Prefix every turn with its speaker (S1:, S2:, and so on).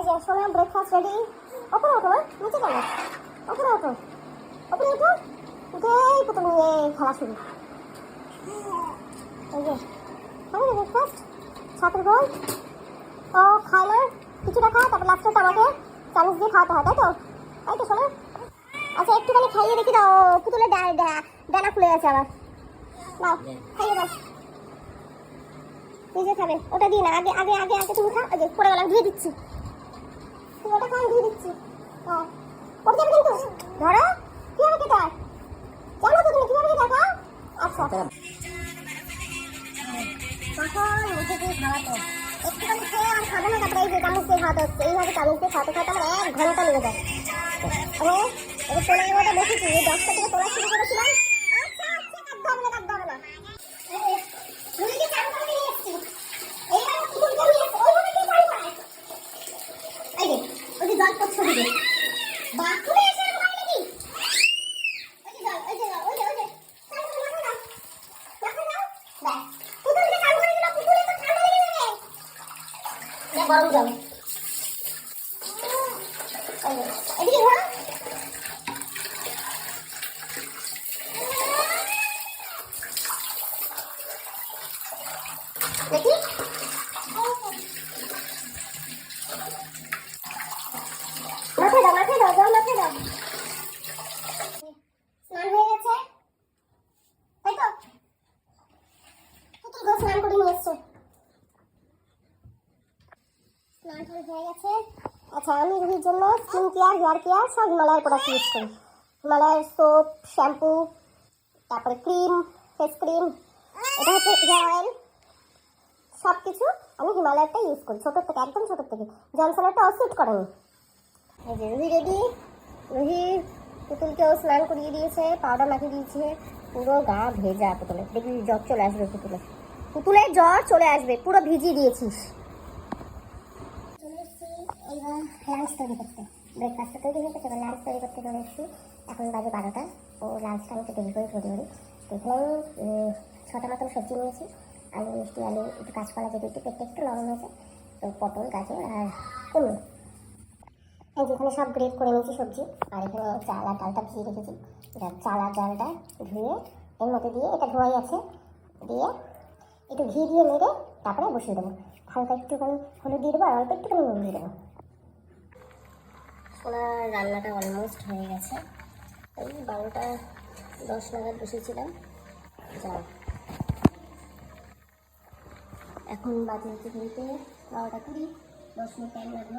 S1: এই যে সোনা ব্রেকফাস্ট রেডি। ওপরে ওঠো, নিচে কেন? ওপরে ওঠো, ওপরে ওঠো। উঠেই পুতুল নিয়ে খেলা শুরু। এই যে খাবে ব্রেকফাস্ট, ছাতুর গোল। ও খায় না, কিছুটা খায়, তারপর লাস্টে আমাকে চামচ দিয়ে খাওয়াতে হয়, তাই তো? তাই তো সোনা? আচ্ছা একটুখানি খাইয়ে দেখি দাও, পুতুলের ডানা খুলে গেছে আবার। নাও খাইয়ে দাও। নিজে খাবে, ওটা দিয়ে না, আগে আগে আগে আগে তুমি খাও। আগে পড়ে গেলাম, ধুয়ে দিচ্ছি। তুমি ওটা খাও, ধুয়ে দিচ্ছি। হ্যাঁ পড়ে যাবে কিন্তু। ধরো কিভাবে খেতে হয় জানো তো তুমি, কিভাবে খেতে হয়? আচ্ছা তখন মুখে দিয়ে খাওয়াতো, একটুখানি খেয়ে আর খাবে না, তারপরে এই যে চামচ দিয়ে খাওয়াতে হচ্ছে। এইভাবে চামচ দিয়ে খাওয়াতে খাওয়াতে আমার 1 ঘন্টা লেগে যায়। এবং এই 15 বসেছি, 10টা থেকে তোলা শুরু করেছিলাম। আচ্ছা আচ্ছা কাঁদতে হবে না, কাঁদতে হবে না। মুরগি চান করে নিয়ে এসেছি, এইবার পুতুলকে নিয়ে এসে ওইভাবে দিয়ে চান করায়। এই যে ওই যে জল পড়ছে দিকে বাথরুমে এসে এরকম হয় নাকি? ওই যে জল, ওই যে জল, ওই যে চান করে মাথা দাও, মাথা দাও। ব্যাস পুতুলকে চান করে দিল, পুতুলে তো ঠান্ডা লেগে যাবে। এটা গরম জল। এই যে এদিকে ঘোরা। দেখি মাথায় দাও, মাথায় দাও, জল মাথায় দাও। স্নান হয়ে গেছে, তাই তো? পুতুল স্নান করে নিয়ে এসছো, স্নান হয়ে গেছে। আচ্ছা আমি রুহির জন্য স্কিন কেয়ার, হেয়ার কেয়ার সব হিমালয়ের প্রোডাক্ট ইউজ করি। হিমালয়ের সোপ, শ্যাম্পু, তারপরে ক্রিম, ফেস ক্রিম, এটা হচ্ছে হেয়ার অয়েল, সব কিছু আমি হিমালয়েরটা ইউজ করি ছোটোর থেকে, একদম ছোটোর থেকে। জনসনেরটা অসুট করেনি। এই যে রুহি রেডি। রুহি পুতুলকেও স্নান করিয়ে দিয়েছে, পাউডার মাখিয়ে দিয়েছে, পুরো গা ভেজা পুতুলের। দেখবি জ্বর চলে আসবে পুতুলের, পুতুলের জ্বর চলে আসবে, পুরো ভিজিয়ে দিয়েছিস। চলে এসেছি এইবার লাঞ্চ তৈরি করতে। ব্রেকফাস্টটা তৈরি হয়ে গেছে, এবার লাঞ্চ তৈরি করতে চলে এসেছি। এখন বাজে 12টা। ও লাঞ্চটা আমি একটু দেরি করে তৈরি করি। তো এখানে 6টা মতন সবজি নিয়েছি, আলু, মিষ্টি আলু, একটু কাঁচকলা, যেহেতু একটু পেটটা একটু নরম হয়েছে, তো পটল, গাজর আর কুমড়ো। এই যেখানে সব গ্রেড করে নিয়েছি সবজি। আর এখানে চাল আর ডালটা ভিজিয়ে রেখেছি। চাল আর ডালটা ধুয়ে এর মধ্যে দিয়ে, এটা ধোয়াই আছে, দিয়ে একটু ঘি দিয়ে নেড়ে তারপরে বসিয়ে দেবো। হালকা একটুখানি হলুদ দিয়ে দেবো আর অল্প একটুখানি নুন দিয়ে দেবো। সোনার রান্নাটা অলমোস্ট হয়ে গেছে। এই 12টা 10 নাগাদ বসেছিলাম। যাও এখন বাজে হচ্ছে ঘড়িতে 12টা 20, 10 মিনিট টাইম লাগলো।